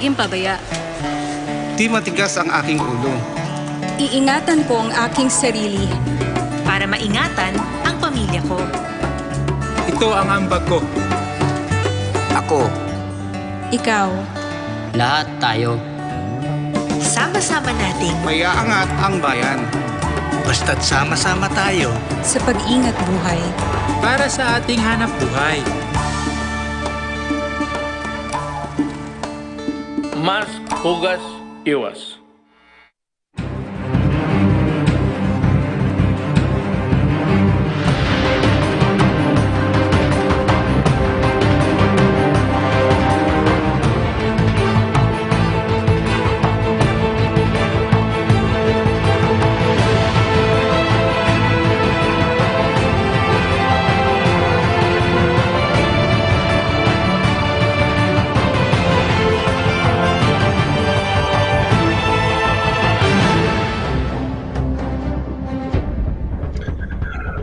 Impabaya. Di matigas ang aking ulo. Iingatan ko ang aking sarili. Para maingatan ang pamilya ko. Ito ang ambag ko. Ako. Ikaw. Lahat tayo. Sama-sama nating Mayaangat ang bayan. Basta't sama-sama tayo. Sa pag-ingat buhay. Para sa ating hanap buhay. Mas hugas iwas.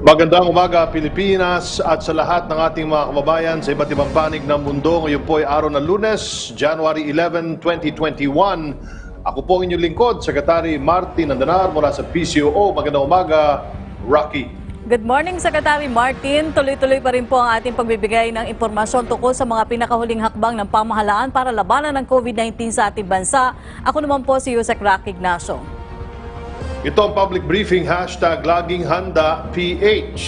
Magandang umaga Pilipinas at sa lahat ng ating mga kababayan sa iba't ibang panig ng mundo. Ngayon po ay araw ng Lunes, January 11, 2021. Ako po ang inyong lingkod, Secretary Martin Andanar mula sa PCOO. Magandang umaga, Rocky. Good morning, Secretary Martin. Tuloy-tuloy pa rin po ang ating pagbibigay ng impormasyon tungkol sa mga pinakahuling hakbang ng pamahalaan para labanan ng COVID-19 sa ating bansa. Ako naman po si Yusek Rocky Ignacio. Ito ang public briefing, #LagingHandaPH.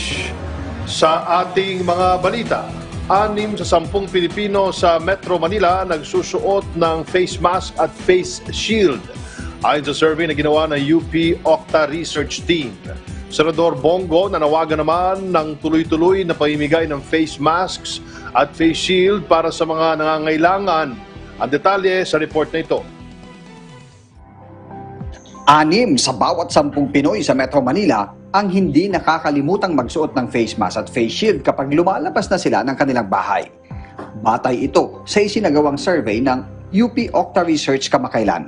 Sa ating mga balita, 6 sa 10 Pilipino sa Metro Manila nagsusuot ng face mask at face shield. Ayon sa survey na ginawa ng UP Octa Research Team. Senador Bongo nanawagan naman ng tuloy-tuloy na pamimigay ng face masks at face shield para sa mga nangangailangan. Ang detalye sa report na ito. 6 sa bawat 10 Pinoy sa Metro Manila ang hindi nakakalimutang magsuot ng face mask at face shield kapag lumalabas na sila ng kanilang bahay. Batay ito sa isinagawang survey ng UP Octa Research kamakailan.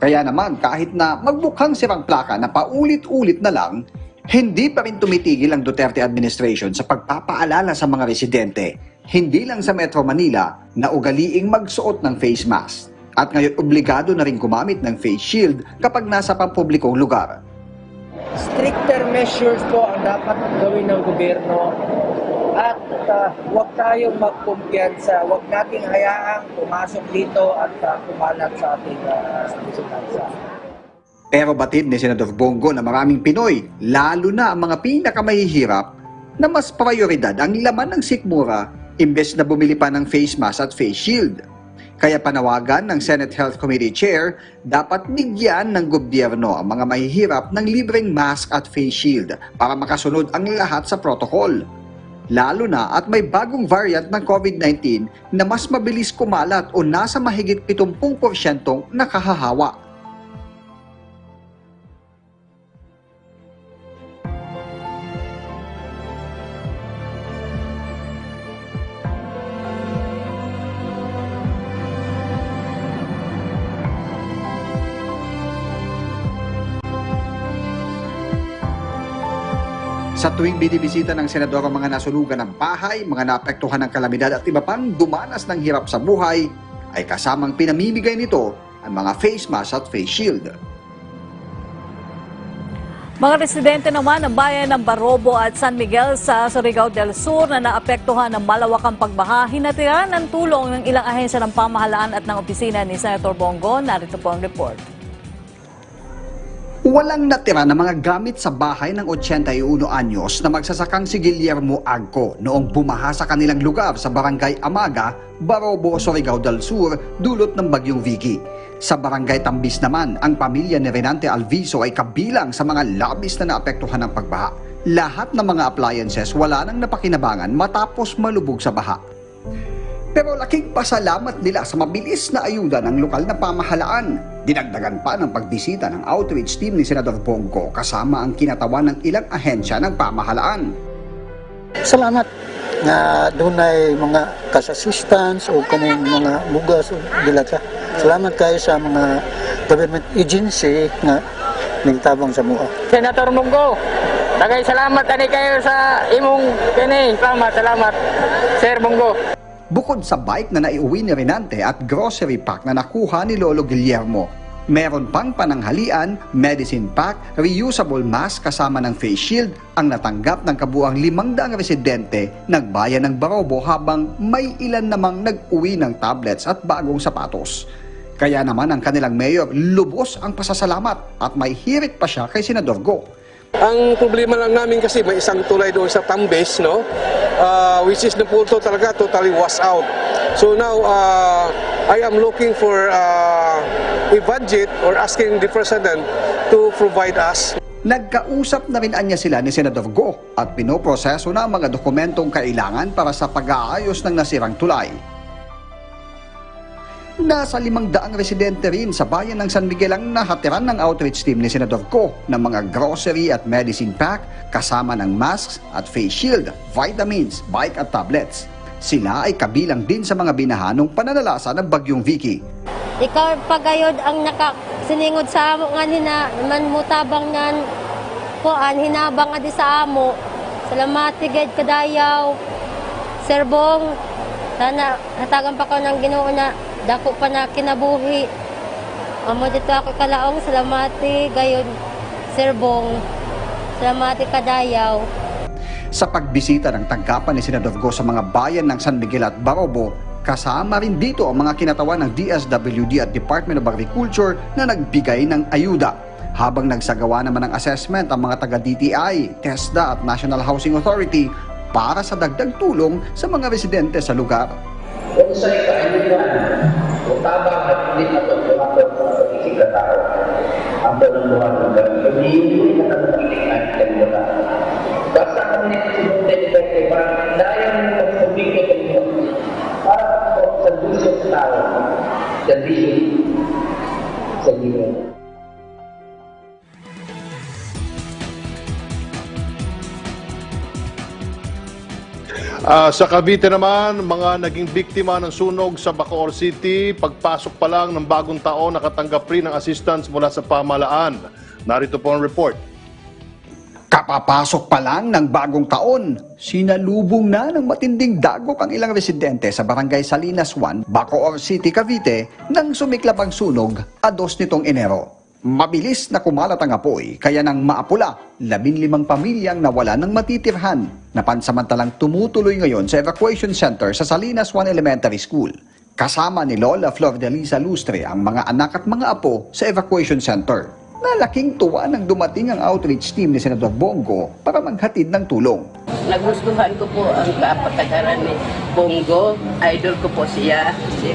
Kaya naman kahit na magmukhang sirang plaka na paulit-ulit na lang, hindi pa rin tumitigil ang Duterte administration sa pagpapaalala sa mga residente, hindi lang sa Metro Manila, na ugaliing magsuot ng face mask. At ngayon obligado na rin gumamit ng face shield kapag nasa pampublikong lugar. Stricter measures po ang dapat gawin ng gobyerno at huwag tayong magkumpiyansa, huwag nating hayaang pumasok dito at kumalat sa ating bansa. Pero batid ni Senador Bongo na maraming Pinoy, lalo na ang mga pinakamahihirap, na mas prioridad ang laman ng sikmura imbes na bumili pa ng face mask at face shield. Kaya panawagan ng Senate Health Committee Chair, dapat bigyan ng gobyerno ang mga mahihirap ng libreng mask at face shield para makasunod ang lahat sa protocol. Lalo na at may bagong variant ng COVID-19 na mas mabilis kumalat o nasa mahigit 70% nakahahawa. Sa tuwing binibisita ng senador ang mga nasunugan ng bahay, mga naapektuhan ng kalamidad at iba pang dumanas ng hirap sa buhay, ay kasamang pinamimigay nito ang mga face mask at face shield. Mga residente naman ng bayan ng Barobo at San Miguel sa Surigao del Sur na naapektuhan ng malawakang pagbaha, hinatiran ng tulong ng ilang ahensya ng pamahalaan at ng opisina ni Senator Bongo. Narito po ang report. Walang natira na mga gamit sa bahay ng 81 anyos na magsasakang si Guillermo Agco noong bumaha sa kanilang lugar sa Barangay Amaga, Barobo, Surigao del Sur, dulot ng Bagyong Vicky. Sa Barangay Tambis naman, ang pamilya ni Renante Alviso ay kabilang sa mga labis na naapektuhan ng pagbaha. Lahat ng mga appliances wala nang napakinabangan matapos malubog sa baha. Pero laking pasalamat nila sa mabilis na ayuda ng lokal na pamahalaan. Dinagdagan pa ng pagbisita ng outreach team ni Senador Bongo kasama ang kinatawan ng ilang ahensya ng pamahalaan. Salamat na doon ay mga kas-assistance o kanang mga bugas o dilata. Salamat kayo sa mga government agency na nagtabang sa mga. Senator Bongo, tagay salamat ani kayo sa imong kini. Salamat, Sir Bongo. Bukod sa bike na naiuwi ni Renante at grocery pack na nakuha ni Lolo Guillermo, meron pang pananghalian, medicine pack, reusable mask kasama ng face shield ang natanggap ng kabuang 500 residente ng bayan ng Barobo, habang may ilan namang nag-uwi ng tablets at bagong sapatos. Kaya naman ang kanilang mayor lubos ang pasasalamat at may hirit pa siya kay Senador Go. Ang problema lang namin kasi may isang tulay doon sa Tambes, no? Which is the Napulto talaga totally washed out. So now I am looking for a budget or asking the President to provide us. Nagkausap na rin anya sila ni Senador Go at pinoproseso na ang mga dokumentong kailangan para sa pag-aayos ng nasirang tulay. Nasa 500 residente rin sa bayan ng San Miguel ang nahatiran ng outreach team ni Senador Go ng mga grocery at medicine pack kasama ng masks at face shield, vitamins, bike at tablets. Sila ay kabilang din sa mga binahanong pananalasa ng Bagyong Vicky. Ikaw pagayod ang nakasiningod sa amo nga nina man mutabang nan kuan hinabang nga di sa amo. Salamat tigid kadayaw. Serbong sana hatagan pa ko ng Ginoo na dako pa na kinabuhi. Amo dito ako kalaong salamati gayon serbong. Salamati kadayaw. Sa pagbisita ng tanggapan ni Senador Go sa mga bayan ng San Miguel at Barobo, kasama rin dito ang mga kinatawan ng DSWD at Department of Agriculture na nagbigay ng ayuda. Habang nagsagawa naman ng assessment ang mga taga-DTI, TESDA at National Housing Authority para sa dagdag tulong sa mga residente sa lugar. Kung sa'yo kaayudan, kung tabang at hindi na ito, tumatod sa pag-isip na tao, ang ng buwan ng gabi, hindi yung na naman at kanila. Basta kami nito sinunod dito, parang dahil mo pag-pumigil kayo, para sa gusto sa tao, sa vision, sa vision. Sa Cavite naman, mga naging biktima ng sunog sa Bacoor City, pagpasok pa lang ng bagong taon, nakatanggap rin ng assistance mula sa pamahalaan. Narito po ang report. Kapapasok pa lang ng bagong taon, sinalubong na ng matinding dagok ang ilang residente sa Barangay Salinas 1, Bacoor City, Cavite nang sumiklab ang sunog 2 nitong Enero. Mabilis na kumalat ang apoy, kaya nang maapula, 15 pamilyang nawala ng matitirhan na pansamantalang tumutuloy ngayon sa evacuation center sa Salinas 1 Elementary School. Kasama ni Lola Flor de Lisa Lustre ang mga anak at mga apo sa evacuation center. Nalaking tuwa nang dumating ang outreach team ni Senador Bongo para maghatid ng tulong. Nagustuhan ko po ang kapatagaran ni Bongo. Idol ko po siya. Si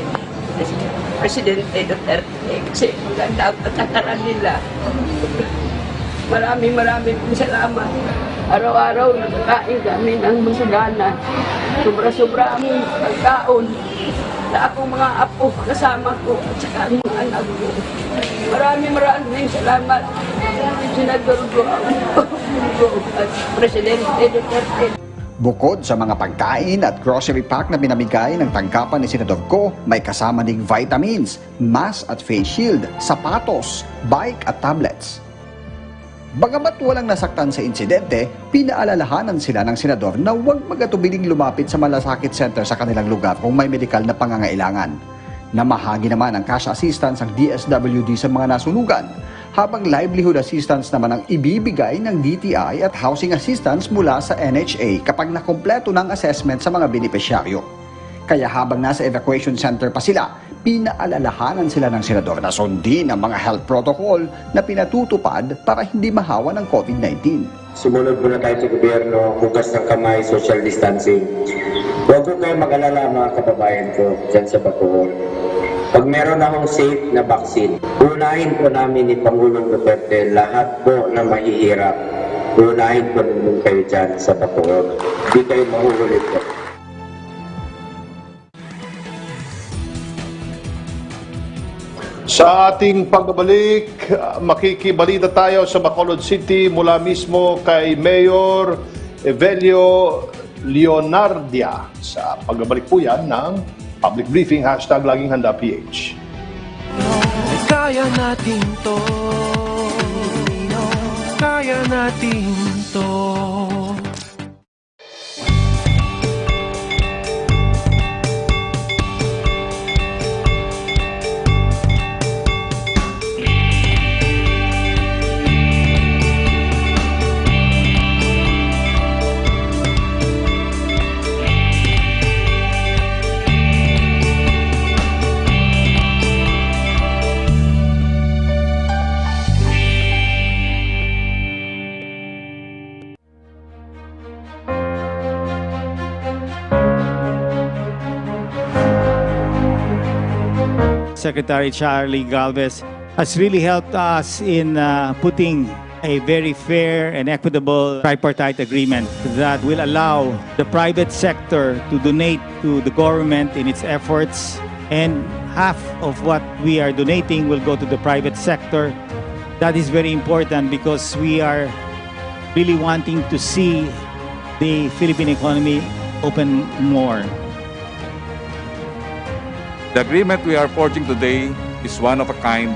Presidente Duterte. Kasi maganda ang patakaran nila. Maraming pong salamat. Araw-araw nakakain kami ng masagana. Sobra-sobra ang pagkaon sa akong mga apo kasama ko at saka ang mga anak ko. Maraming salamat. Senador Go at Presidente Duterte. Bukod sa mga pagkain at grocery pack na pinamigay ng tanggapan ni Senador Go, may kasama ding vitamins, mask at face shield, sapatos, bike at tablets. Bagamat walang nasaktan sa insidente, pinaalalahanan sila ng senador na huwag magatubiling lumapit sa malasakit center sa kanilang lugar kung may medikal na pangangailangan. Namahagi naman ang cash assistance ang DSWD sa mga nasunugan, habang livelihood assistance naman ang ibibigay ng DTI at housing assistance mula sa NHA kapag nakumpleto ng assessment sa mga benepisyaryo. Kaya habang nasa evacuation center pa sila, pinaalalahanan sila ng senador na sundin ang mga health protocol na pinatutupad para hindi mahawa ng COVID-19. Sumunod muna tayo sa gobyerno, hugas ng kamay, social distancing. Huwag ko kayo mag-alala mga kababayan ko dyan sa Bacoor. Pag meron akong safe na vaccine, unahin po namin ni Pangulong Duterte lahat po na mahihirap. Unahin po namin kayo dyan sa Bacoor. Hindi kayo mahuhulit po. Sa ating pagbabalik, makikibalita tayo sa Bacolod City mula mismo kay Mayor Evelio Leonardia. Sa pagbabalik po yan ng Public Briefing, #Laging Handa PH. Kaya natin to. Kaya natin to. Secretary Charlie Galvez has really helped us in putting a very fair and equitable tripartite agreement that will allow the private sector to donate to the government in its efforts, and half of what we are donating will go to the private sector. That is very important because we are really wanting to see the Philippine economy open more. The agreement we are forging today is one of a kind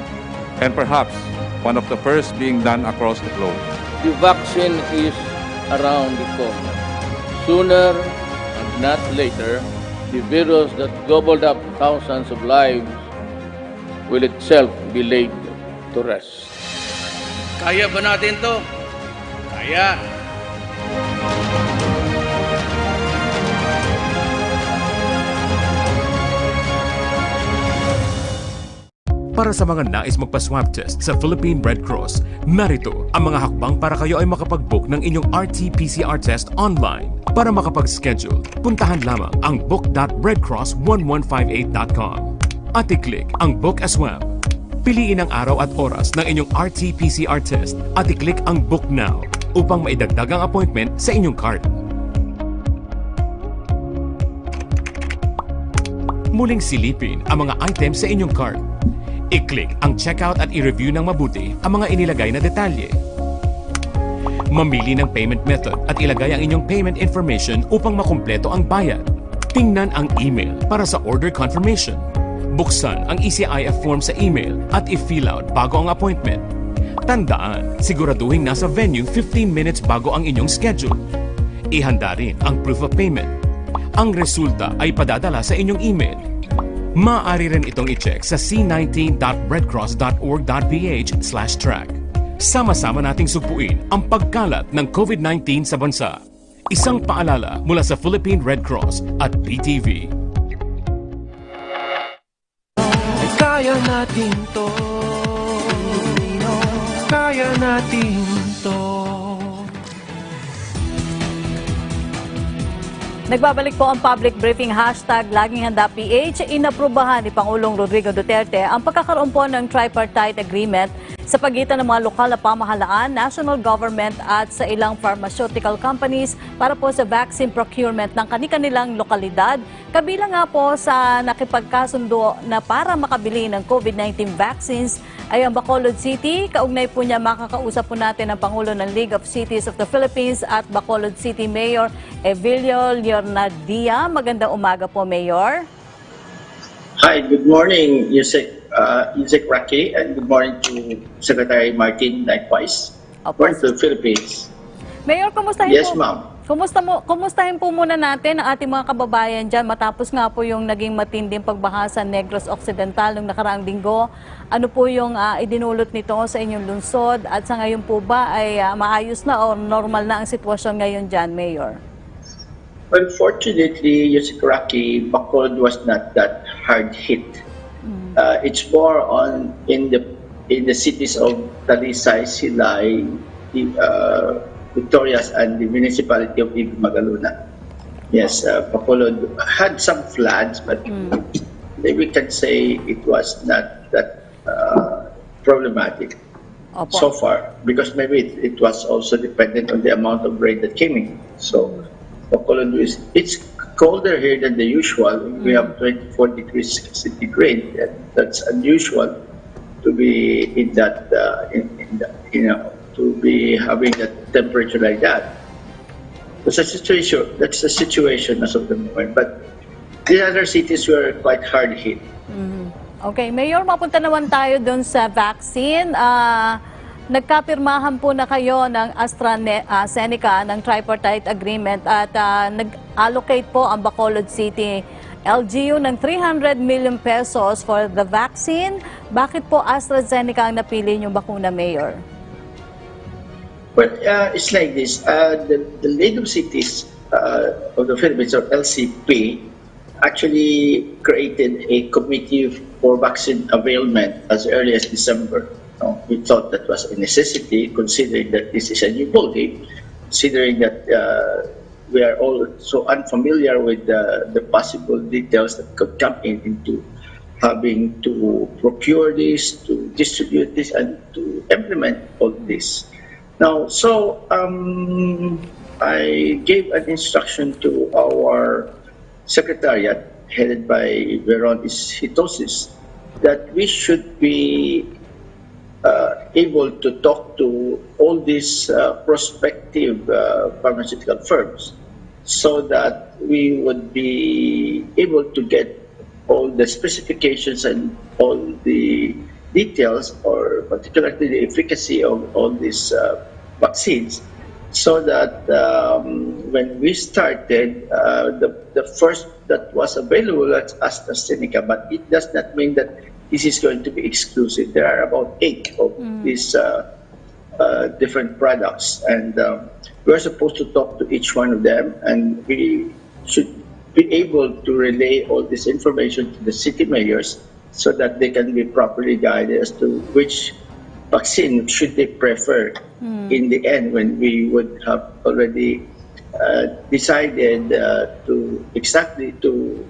and perhaps one of the first being done across the globe. The vaccine is around the corner. Sooner and not later, the virus that gobbled up thousands of lives will itself be laid to rest. Kaya ba natin to? Kaya. Para sa mga nais magpa-swab test sa Philippine Red Cross, narito ang mga hakbang para kayo ay makapag-book ng inyong RT-PCR test online. Para makapag-schedule, puntahan lamang ang book.redcross1158.com at i-click ang Book a Swab. Piliin ang araw at oras ng inyong RT-PCR test at i-click ang Book Now upang maidagdag ang appointment sa inyong card. Muling silipin ang mga items sa inyong card. I-click ang checkout at i-review ng mabuti ang mga inilagay na detalye. Mamili ng payment method at ilagay ang inyong payment information upang makumpleto ang bayad. Tingnan ang email para sa order confirmation. Buksan ang ECIF form sa email at i-fill out bago ang appointment. Tandaan, siguraduhin nasa venue 15 minutes bago ang inyong schedule. Ihanda rin ang proof of payment. Ang resulta ay padadala sa inyong email. Maaari rin itong i-check sa c19.redcross.org.ph/track. Sama-sama nating supuin ang pagkalat ng COVID-19 sa bansa. Isang paalala mula sa Philippine Red Cross at PTV. Kaya natin to. Kaya natin to. Nagbabalik po ang public briefing hashtag Laging Handa PH. Inaprubahan ni Pangulong Rodrigo Duterte ang pagkakaroon po ng tripartite agreement sa pagitan ng mga lokal na pamahalaan, national government at sa ilang pharmaceutical companies para po sa vaccine procurement ng kani-kanilang lokalidad. Kabilang nga po sa nakipagkasundo na para makabili ng COVID-19 vaccines ay ang Bacolod City. Kaugnay po niya makakausap po natin ang Pangulo ng League of Cities of the Philippines at Bacolod City Mayor Evilio Leonardia. Magandang umaga po, Mayor. Hi, good morning, Yusek Raki, and good morning to Secretary Martin likewise. Born to the Philippines. Mayor, kumustahin Yes, po? ma'am. Kumustahin po muna natin ang ating mga kababayan dyan matapos nga po yung naging matinding pagbaha sa Negros Occidental noong nakaraang linggo. Ano po yung idinulot nito sa inyong lungsod at sa ngayon po ba ay maayos na o normal na ang sitwasyon ngayon dyan, Mayor? Unfortunately, Yusek Raki, Bacolod was not that hard hit. It's more on in the cities of Talisay, Silay, Victorias, and the municipality of Magaluna. Yes, Bacolod had some floods, but we can say it was not that problematic so far, because maybe it was also dependent on the amount of rain that came in. So Bacolod it's colder here than the usual. We have 24 degrees centigrade, and that's unusual to be in that, to be having that temperature like that. That's the situation as of the moment. But the other cities were quite hard hit. Okay, Mayor, mapunta naman tayo doon sa vaccine. Nagkapirmahan po na kayo ng AstraZeneca ng tripartite agreement at nag-allocate po ang Bacolod City LGU ng 300 million pesos for the vaccine. Bakit po AstraZeneca ang napili niyong bakuna, Mayor? Well, it's like this. The League of Cities of the Philippines, or LCP, actually created a committee for vaccine availment as early as December. We thought that was a necessity, considering that this is a new body, considering that we are all so unfamiliar with the possible details that could come into having to procure this, to distribute this, and to implement all this. Now, so I gave an instruction to our secretariat, headed by Veron Hitosis, that we should be able to talk to all these prospective pharmaceutical firms so that we would be able to get all the specifications and all the details, or particularly the efficacy of all these vaccines, so that when we started, the first that was available was AstraZeneca, but it does not mean that this is going to be exclusive. There are about 8 of these different products, and we're supposed to talk to each one of them, and we should be able to relay all this information to the city mayors so that they can be properly guided as to which vaccine should they prefer in the end, when we would have already decided to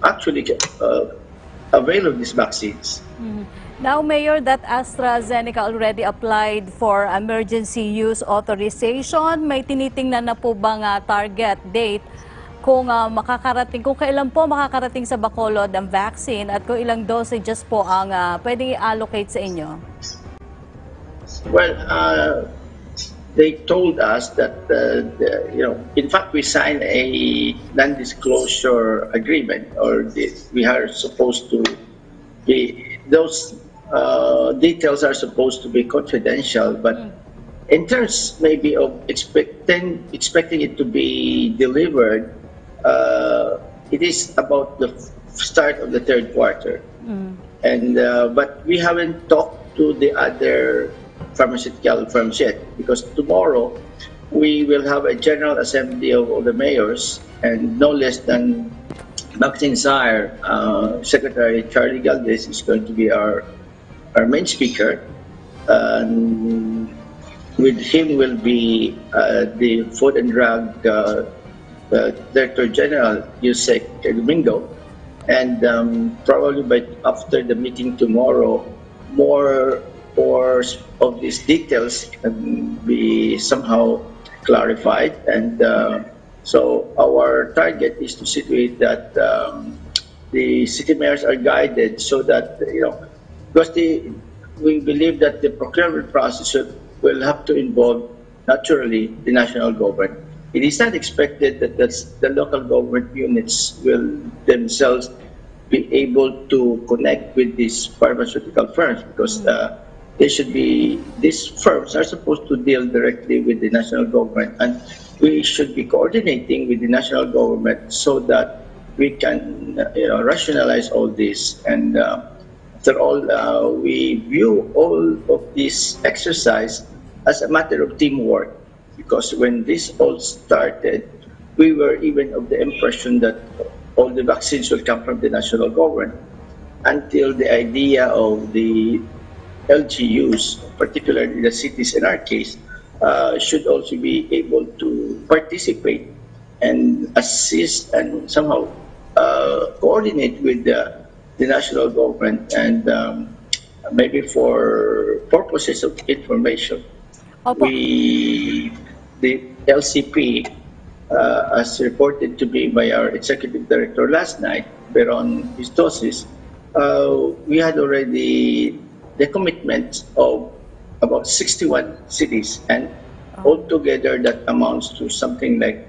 actually avail of these vaccines. Now, Mayor, that AstraZeneca already applied for emergency use authorization. May tinitingnan na po bang target date kung makakarating, kung kailan po makakarating sa Bacolod ang vaccine at kung ilang dosages po ang pwedeng i-allocate sa inyo? Well, they told us that, in fact, we signed a non-disclosure agreement, or we are supposed to be, those details are supposed to be confidential, but in terms maybe of expecting it to be delivered, it is about the start of the third quarter. And but we haven't talked to the other pharmaceutical firms yet, because tomorrow we will have a general assembly of all the mayors, and no less than Vaccine Czar, Secretary Charlie Galvez is going to be our main speaker. With him will be the Food and Drug Director General, Yusek Domingo, and probably after the meeting tomorrow, more of these details can be somehow clarified, and so our target is to situate that the city mayors are guided so that, because we believe that the procurement process will have to involve, naturally, the national government. It is not expected that the local government units will themselves be able to connect with these pharmaceutical firms, because these firms are supposed to deal directly with the national government, and we should be coordinating with the national government so that we can rationalize all this. And after all, we view all of this exercise as a matter of teamwork, because when this all started, we were even of the impression that all the vaccines will come from the national government, until the idea of the LGUs, particularly the cities in our case, should also be able to participate and assist and somehow coordinate with the national government, and maybe for purposes of information. The LCP, as reported to me by our executive director last night, Veron Hitosis, we had already the commitment of about 61 cities, and altogether that amounts to something like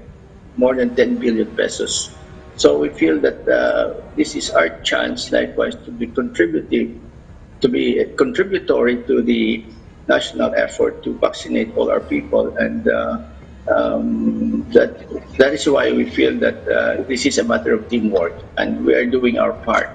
more than 10 billion pesos. So we feel that this is our chance, likewise, to be contributory to the national effort to vaccinate all our people, and that is why we feel that this is a matter of teamwork, and we are doing our part.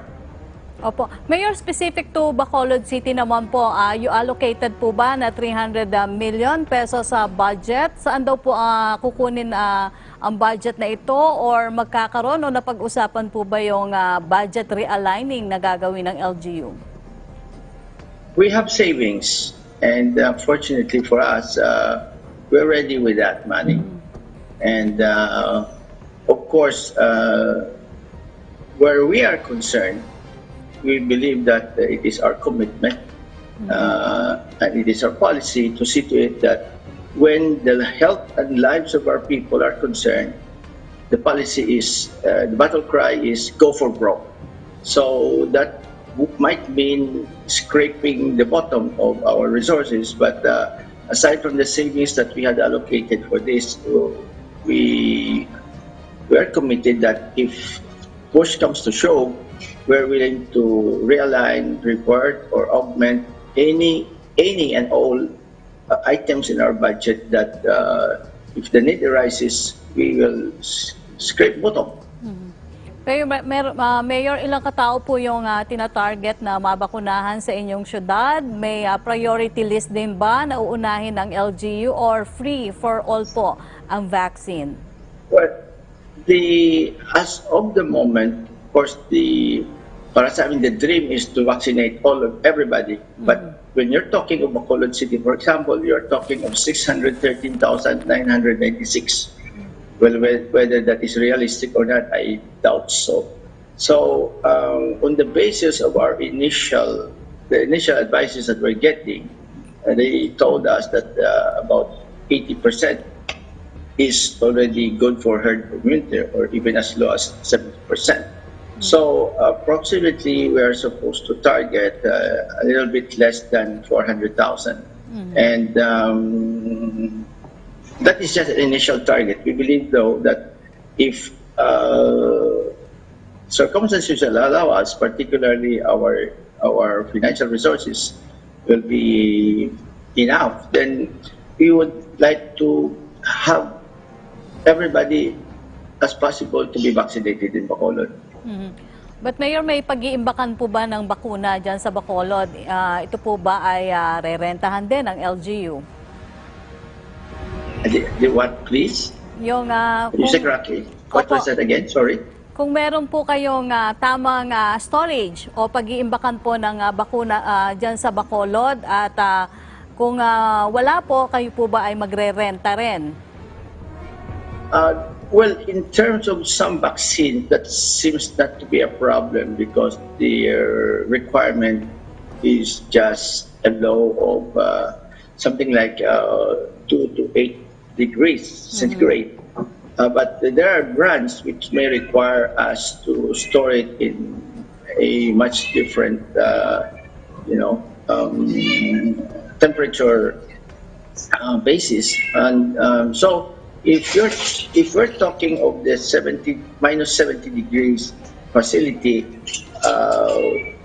Opo. Mayor, specific to Bacolod City naman po, you allocated po ba na 300 million pesos sa budget? Saan daw po kukunin ang budget na ito, or magkakaroon o napag-usapan po ba yung budget realigning na gagawin ng LGU? We have savings, and fortunately for us, we're ready with that money. And of course, where we are concerned we believe that it is our commitment and it is our policy to see to it that when the health and lives of our people are concerned, the policy is, the battle cry is go for broke. So that might mean scraping the bottom of our resources, but aside from the savings that we had allocated for this, we are committed that if push comes to shove, we're willing to realign, revert, or augment any and all items in our budget that if the need arises, we will scrape bottom. Pero Mayor, ilang katao po yung tina-target na mabakunahan sa inyong syudad? May priority list din ba na uunahin ng LGU or free for all po ang vaccine? Well, as of the moment, of course, para sa amin, the dream is to vaccinate everybody. But when you're talking of Bacolod City, for example, you're talking of 613,996. Well, whether that is realistic or not, I doubt so. So, on the basis of the initial advices that we're getting, they told us that about 80% is already good for herd immunity, or even as low as 70%. So, approximately, we are supposed to target a little bit less than 400,000. And that is just an initial target. We believe, though, that if circumstances will allow us, particularly our financial resources will be enough, then we would like to have everybody as possible to be vaccinated in Bacolod. But Mayor, may pag-iimbakan po ba ng bakuna dyan sa Bacolod? Ito po ba ay rerentahan din ng LGU? The what, please? Yung, you said correctly. What was that again? Sorry. Kung meron po kayong tamang storage o pag-iimbakan po ng bakuna dyan sa Bacolod at kung wala po, kayo po ba ay magre-renta rin? Well, in terms of some vaccine, that seems not to be a problem because the requirement is just a low of something like 2 to 8 degrees centigrade. But there are brands which may require us to store it in a much different, temperature basis. And so, if we're talking of the minus 70 degrees facility,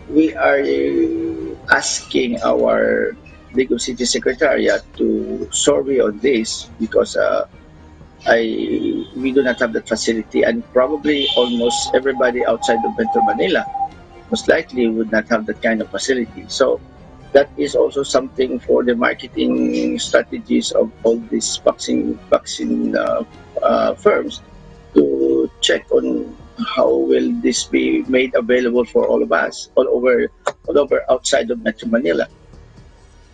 we are asking our League of City Secretariat to survey on this because we do not have that facility, and probably almost everybody outside of Metro Manila most likely would not have that kind of facility. So that is also something for the marketing strategies of all these vaccine firms to check on how will this be made available for all of us all over outside of Metro Manila.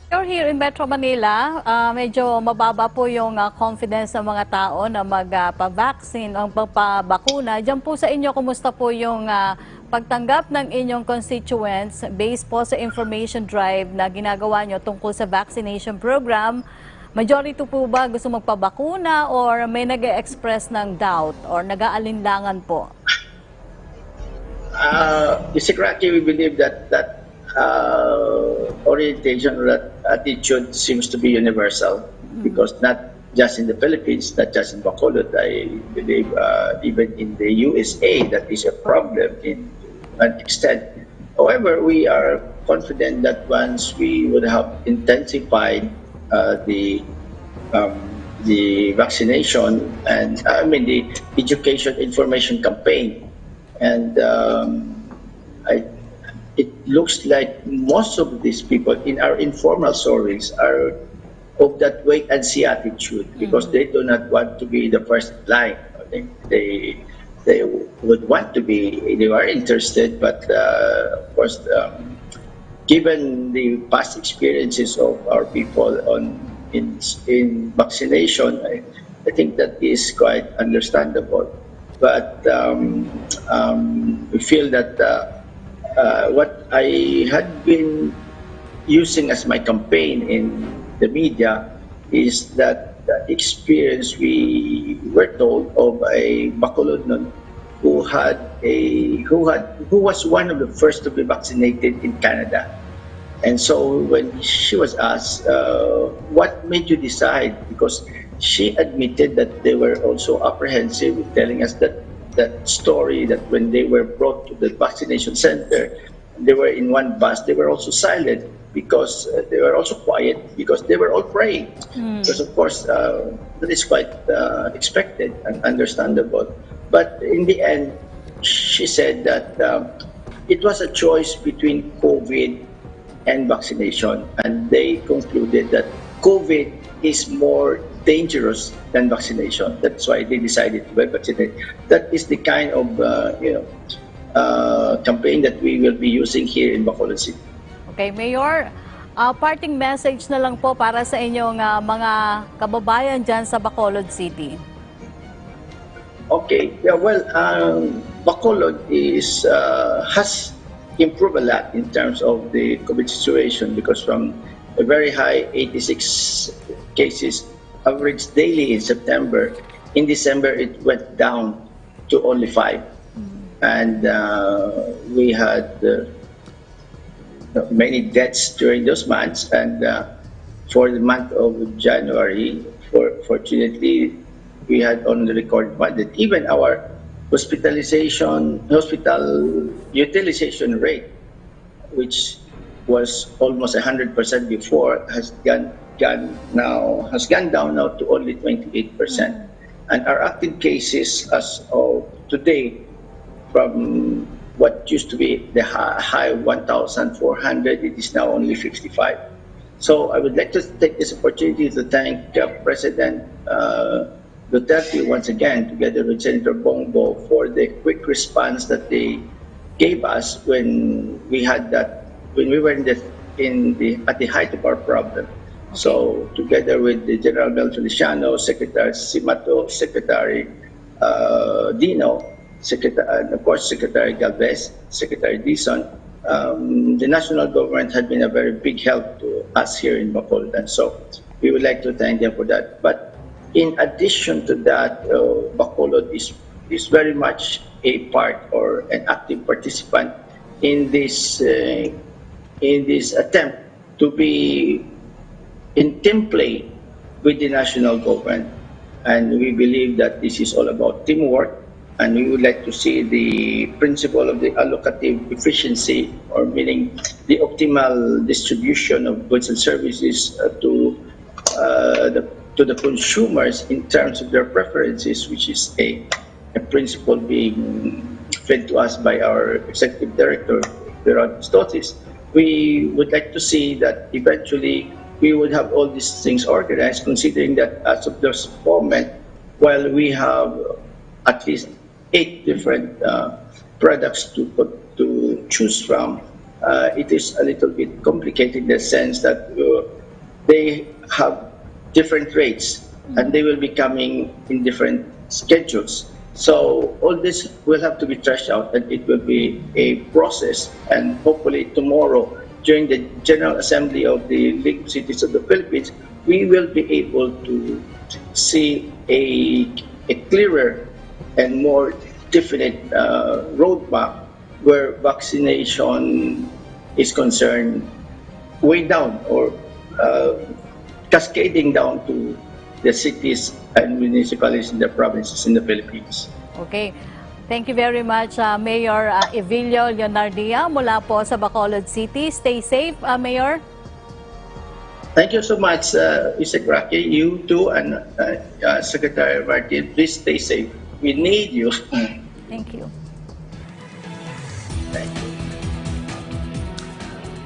You're here in Metro Manila, medyo mababa po yung confidence ng mga tao na magpa-vaccine o magpapabakuna. Diyan po sa inyo, kumusta po yung pagtanggap ng inyong constituents based po sa information drive na ginagawa nyo tungkol sa vaccination program? Majority po ba gusto magpabakuna or may nag-express ng doubt or nag-aalinlangan po? Secretly, we believe that orientation or that attitude seems to be universal because not just in the Philippines, not just in Bacolod, I believe even in the USA that is a problem in an extent. However, we are confident that once we would have intensified the vaccination and the education information campaign, and it looks like most of these people in our informal stories are of that wait and see attitude because they do not want to be the first line. They would want to be, they are interested, but of course, given the past experiences of our people in vaccination, I think that is quite understandable. But we feel that what I had been using as my campaign in the media is that the experience we were told of a Bacolod nun who was one of the first to be vaccinated in Canada. And so when she was asked, what made you decide? Because she admitted that they were also apprehensive, telling us that story that when they were brought to the vaccination center, they were in one bus, they were also silent because they were also quiet because they were all praying. Because of course, that is quite expected and understandable. But in the end, she said that it was a choice between COVID and vaccination, and they concluded that COVID is more dangerous than vaccination. That's why they decided to vaccinate. That is the kind of campaign that we will be using here in Bacolod City. Okay, Mayor, parting message na lang po para sa inyong mga kababayan dyan sa Bacolod City. Okay, yeah, well, Bacolod has improved a lot in terms of the COVID situation because from a very high 86 cases average daily in September, in December it went down to only 5. And we had many deaths during those months, and for the month of January, fortunately, we had only recorded one. That even our hospital utilization rate, which was almost 100% before, has gone down now to only 28%. And our active cases as of today, from what used to be the high 1,400, it is now only 55. So I would like to take this opportunity to thank President Duterte once again, together with Senator Bongo, for the quick response that they gave us when we had when we were at the height of our problem. So together with the General Mel Feliciano, Secretary Simato, Secretary Dino, and of course Secretary Galvez, Secretary Dizon, the national government had been a very big help to us here in Bacolod, and so we would like to thank them for that. But in addition to that, Bacolod is very much a part or an active participant in this attempt to be in team play with the national government, and we believe that this is all about teamwork. And we would like to see the principle of the allocative efficiency, or meaning the optimal distribution of goods and services to the consumers in terms of their preferences, which is a principle being fed to us by our Executive Director, Gerard Stotis. We would like to see that eventually we would have all these things organized, considering that as of this moment, while we have at least 8 different products to choose from, it is a little bit complicated in the sense that they have different rates and they will be coming in different schedules. So all this will have to be trashed out, and it will be a process, and hopefully tomorrow during the General Assembly of the League of Cities of the Philippines, we will be able to see a clearer and more definite roadmap where vaccination is concerned, way down or cascading down to the cities and municipalities in the provinces in the Philippines. Okay. Thank you very much, Mayor Evilio Leonardia mula po sa Bacolod City. Stay safe, Mayor. Thank you so much, Isaac Rocky. You too, and Secretary Martin. Please stay safe. We need you. Thank you. Thank you.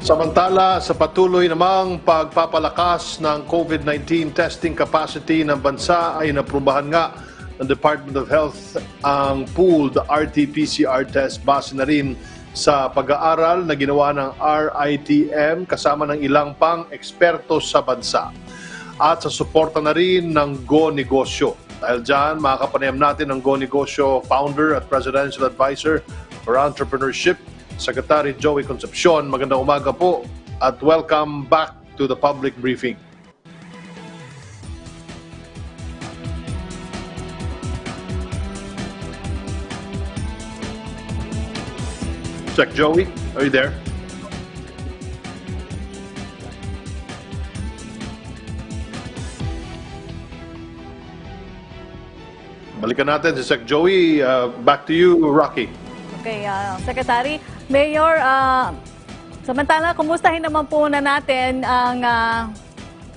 Samantala, sa patuloy namang pagpapalakas ng COVID-19 testing capacity ng bansa ay naprubahan nga ng Department of Health ang pooled RT-PCR test base na rin sa pag-aaral na ginawa ng RITM kasama ng ilang pang eksperto sa bansa at sa suporta na rin ng Go Negosyo. Dahil dyan, makakapanayam natin ang Go Negosyo Founder at Presidential Advisor for Entrepreneurship, Secretary Joey Concepcion. Magandang umaga po at welcome back to the public briefing. Sec Joey, are you there? Balikan natin si Sec Joey. Back to you, Rocky. Okay, Secretary. Mayor, samantala, kumustahin naman po na natin ang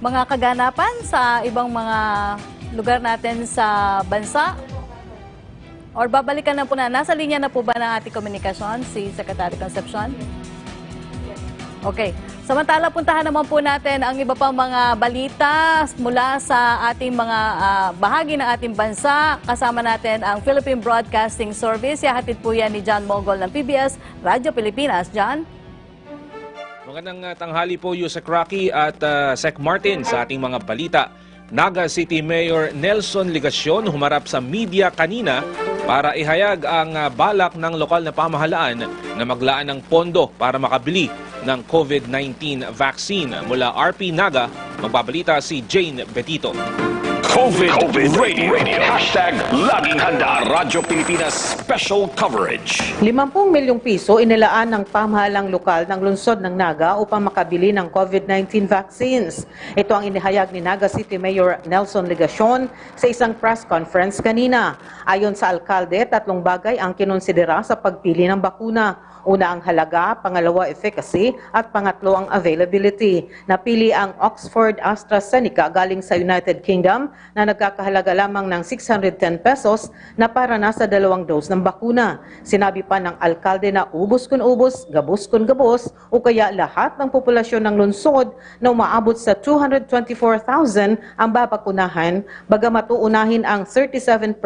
mga kaganapan sa ibang mga lugar natin sa bansa? Or babalikan na po na, nasa linya na po ba ng ating komunikasyon si Secretary Concepcion? Okay. Samantala, puntahan naman po natin ang iba pang mga balita mula sa ating mga bahagi ng ating bansa. Kasama natin ang Philippine Broadcasting Service. Yahatid po yan ni John Mogol ng PBS Radyo Pilipinas. John? Magandang tanghali po, Yusek Rocky at Sec Martin sa ating mga balita. Naga City Mayor Nelson Ligacion humarap sa media kanina para ihayag ang balak ng lokal na pamahalaan na maglaan ng pondo para makabili ng COVID-19 vaccine. Mula RP Naga, magbabalita si Jane Betito. COVID Radio. Hashtag Laging Handa Radyo Pilipinas Special Coverage. 50 milyong piso inilaan ng pamahalang lokal ng lungsod ng Naga upang makabili ng COVID-19 vaccines. Ito ang inihayag ni Naga City Mayor Nelson Ligacion sa isang press conference kanina. Ayon sa alkalde, 3 bagay ang kinonsidera sa pagpili ng bakuna. Una ang halaga, pangalawa efficacy, at pangatlo ang availability. Napili ang Oxford AstraZeneca galing sa United Kingdom na nagkakahalaga lamang ng 610 pesos na para nasa 2 dose ng bakuna. Sinabi pa ng alkalde na ubos kun ubos, gabos kun gabos, o kaya lahat ng populasyon ng lungsod na umaabot sa 224,000 ang babakunahan, bagamat uunahin ang 37%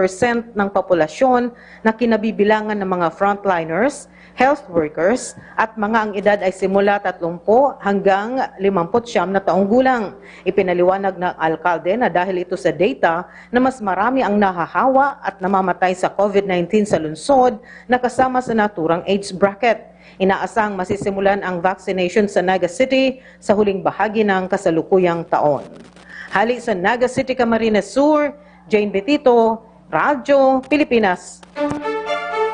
ng populasyon na kinabibilangan ng mga frontliners, health workers at mga ang edad ay simula 30 hanggang 59 na taong gulang. Ipinaliwanag ng alkalde na dahil ito sa data na mas marami ang nahahawa at namamatay sa COVID-19 sa lungsod na kasama sa naturang age bracket. Inaasang masisimulan ang vaccination sa Naga City sa huling bahagi ng kasalukuyang taon. Hali sa Naga City, Camarines Sur, Jane Betito, Radyo Pilipinas.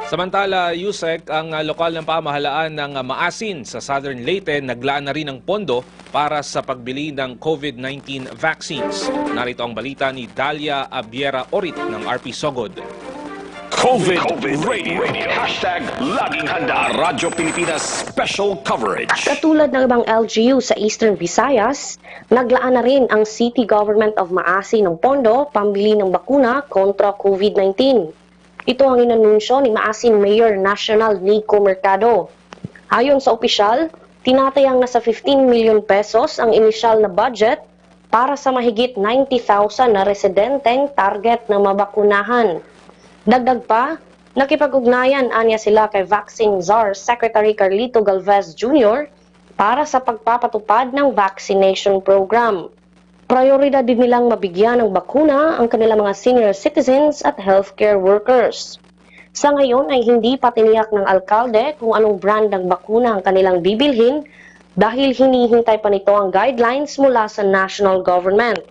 Samantala, Yusek, ang lokal ng pamahalaan ng Maasin sa Southern Leyte naglaan na rin ng pondo para sa pagbili ng COVID-19 vaccines. Narito ang balita ni Dalia Abiera Orit ng RP Sogod. COVID Radio. Hashtag Laging Handa Radyo Pilipinas Special Coverage. Katulad ng ibang LGU sa Eastern Visayas, naglaan na rin ang City Government of Maasin ng pondo pambili ng bakuna kontra COVID-19. Ito ang inanunsyo ni Maasin Mayor National Nico Mercado. Ayon sa opisyal, tinatayang nasa 15 million pesos ang inisyal na budget para sa mahigit 90,000 na residenteng target na mabakunahan. Dagdag pa, nakipag-ugnayan anya sila kay Vaccine Czar Secretary Carlito Galvez Jr. para sa pagpapatupad ng vaccination program. Prioridad din nilang mabigyan ng bakuna ang kanilang mga senior citizens at healthcare workers. Sa ngayon ay hindi pa tiniyak ng alkalde kung anong brand ng bakuna ang kanilang bibilhin dahil hinihintay pa nito ang guidelines mula sa national government.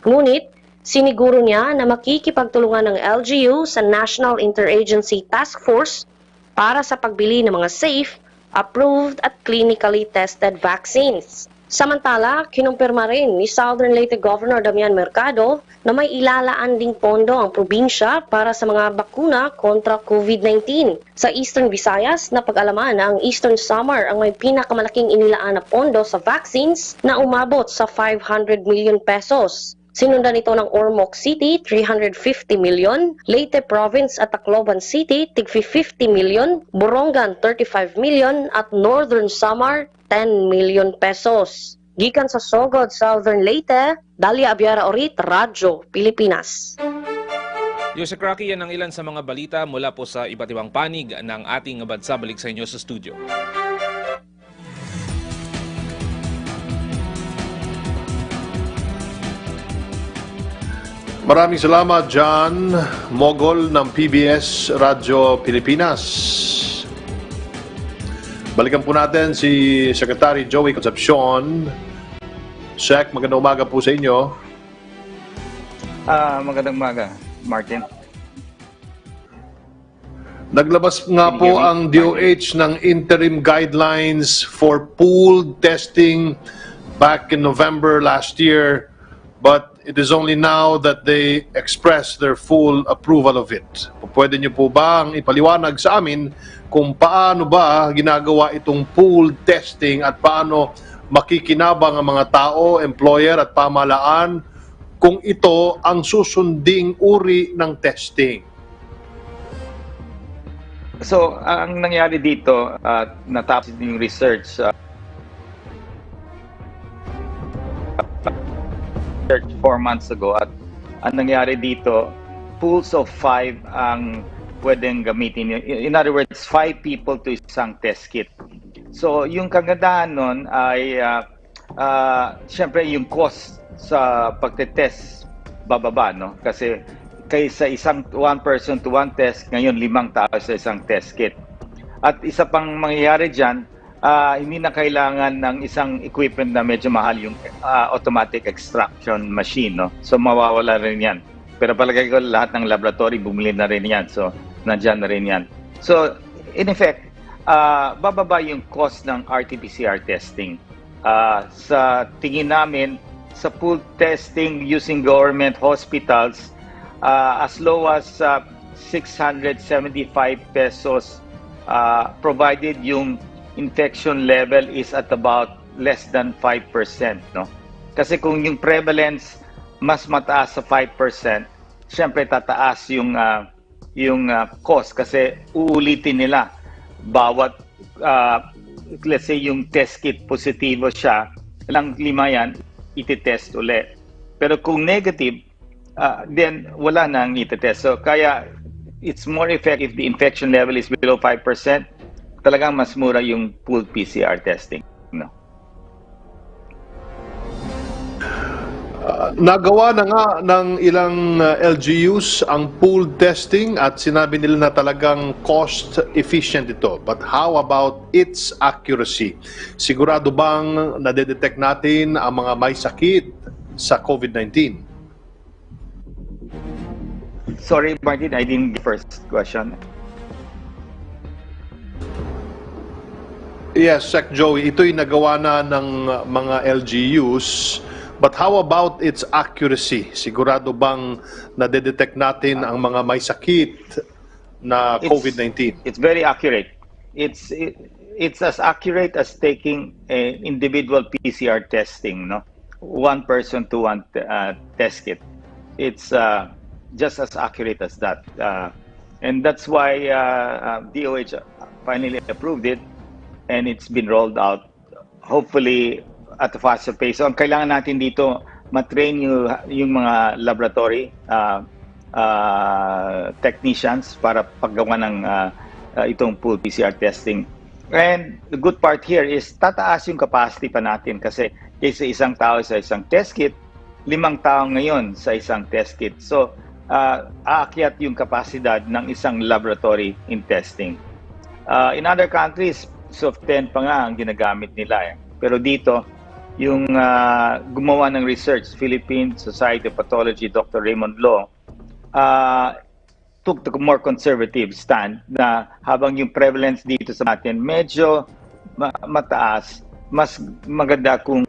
Ngunit, siniguro niya na makikipagtulungan ng LGU sa National Interagency Task Force para sa pagbili ng mga safe, approved at clinically tested vaccines. Samantala, kinumpirma rin ni Southern Leyte Governor Damian Mercado na may ilalaan ding pondo ang probinsya para sa mga bakuna kontra COVID-19. Sa Eastern Visayas, napag-alaman na ang Eastern Samar ang may pinakamalaking inilaan na pondo sa vaccines na umabot sa 500 million pesos. Sinundan ito ng Ormoc City, 350 million, Leyte Province at Tacloban City, tig 50 million, Borongan, 35 million at Northern Samar, 10 million pesos. Gikan sa Sogod, Southern Leyte, Dalia Abiara Orit, Radyo Pilipinas. Yusek Rocky, yan ang ilan sa mga balita mula po sa iba't ibang panig ng ating bansa. Balik sa inyo sa studio. Maraming salamat, John Mogol ng PBS Radyo Pilipinas. Balikan po natin si Secretary Joey Concepcion. Sec, magandang umaga po sa inyo. Magandang umaga, Martin. Naglabas nga po ang DOH ng interim guidelines for pooled testing back in November last year, but it is only now that they express their full approval of it. Pwede niyo po bang ipaliwanag sa amin kung paano ba ginagawa itong pooled testing at paano makikinabang ang mga tao, employer at pamahalaan kung ito ang susunding uri ng testing? So, ang nangyari dito, natapos yung research 4 months ago, at ang nangyari dito, pools of 5 ang pwedeng gamitin. In other words, 5 people to isang test kit. So, yung kagandahan nun ay, syempre, yung cost sa pagtetest bababa, no? Kasi kaysa one person to one test, ngayon 5 tao sa isang test kit. At isa pang mangyayari dyan, hindi na kailangan ng isang equipment na medyo mahal, yung automatic extraction machine, no? So mawawala rin yan. Pero palagay ko lahat ng laboratory bumili na rin yan. So nandyan na rin yan. So in effect, bababa yung cost ng RT-PCR testing. Sa tingin namin, sa pool testing using government hospitals, as low as 675 pesos, provided yung infection level is at about less than 5%, no? Kasi kung yung prevalence mas mataas sa 5%, syempre tataas yung cost kasi uulitin nila bawat let's say yung test kit positibo siya, lang 5 yan, iti-test ulit. Pero kung negative, then wala nang itetest. So kaya it's more effective if the infection level is below 5%, talagang mas mura yung pooled PCR testing, no? Nagawa na nga ng ilang LGUs ang pooled testing at sinabi nila na talagang cost efficient ito. But how about its accuracy? Sigurado bang nadedetect natin ang mga may sakit sa COVID-19? Sorry, Martin, I didn't get the first question. Yes, Sec Joey, ito'y nagawa na ng mga LGUs. But how about its accuracy? Sigurado bang nadedetect natin ang mga may sakit na COVID-19? It's very accurate. It's as accurate as taking an individual PCR testing, no? One person to one test kit. It's just as accurate as that. And that's why DOH finally approved it, and it's been rolled out, hopefully, at a faster pace. So, ang kailangan natin dito, matrain yung mga laboratory technicians para paggawa ng itong pool PCR testing. And the good part here is tataas yung capacity pa natin kasi kaysa isang tao sa isang test kit, 5 tao ngayon sa isang test kit. So, aakyat yung kapasidad ng isang laboratory in testing. In other countries, soft 10 pa nga ang ginagamit nila. Pero dito, yung gumawa ng research, Philippine Society of Pathology, Dr. Raymond Lo, took the more conservative stand na habang yung prevalence dito sa atin medyo mataas, mas maganda kung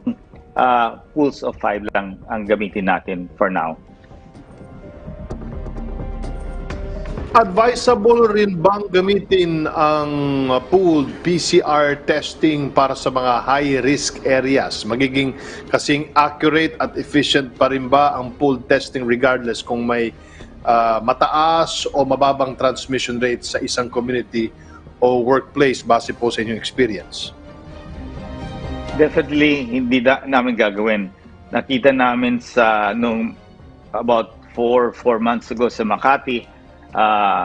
pools of 5 lang ang gamitin natin for now. Advisable rin bang gamitin ang pooled PCR testing para sa mga high-risk areas? Magiging kasing accurate at efficient pa rin ba ang pooled testing regardless kung may mataas o mababang transmission rate sa isang community o workplace base po sa inyong experience? Definitely, hindi namin gagawin. Nakita namin sa nung about 4 months ago sa Makati,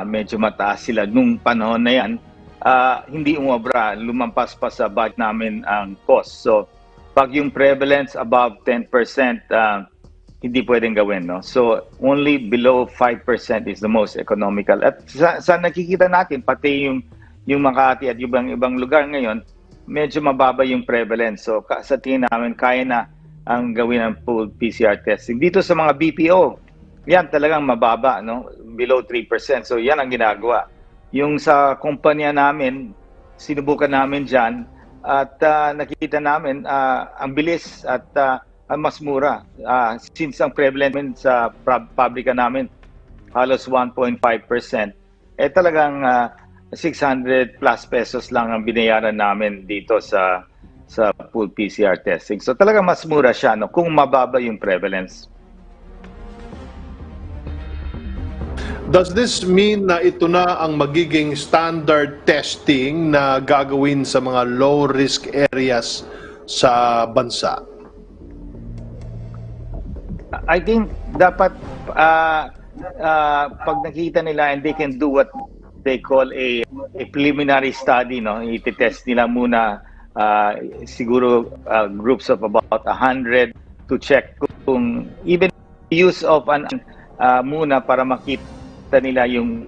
medyo mataas sila nung panahon na yan, hindi umabra, lumampas pa sa budget namin ang cost. So, pag yung prevalence above 10%, hindi pwedeng gawin, no? So, only below 5% is the most economical. At sa nakikita natin, pati yung Makati at yung ibang lugar ngayon, medyo mababa yung prevalence. So sa tingin namin, kaya na ang gawin ng pooled PCR testing. Dito sa mga BPO, yan talagang mababa, no? Below 3%. So yan ang ginagawa. Yung sa kumpanya namin, sinubukan namin dyan at nakita namin ang bilis at mas mura. Since ang prevalence sa pabrika namin, halos 1.5%, talagang 600 plus pesos lang ang binayaran namin dito sa pooled PCR testing. So talagang mas mura siya, no, kung mababa yung prevalence. Does this mean na ito na ang magiging standard testing na gagawin sa mga low-risk areas sa bansa? I think dapat pag nakita nila and they can do what they call a preliminary study, no? I-test nila muna siguro groups of about 100 to check kung even use of an muna para makita nila yung,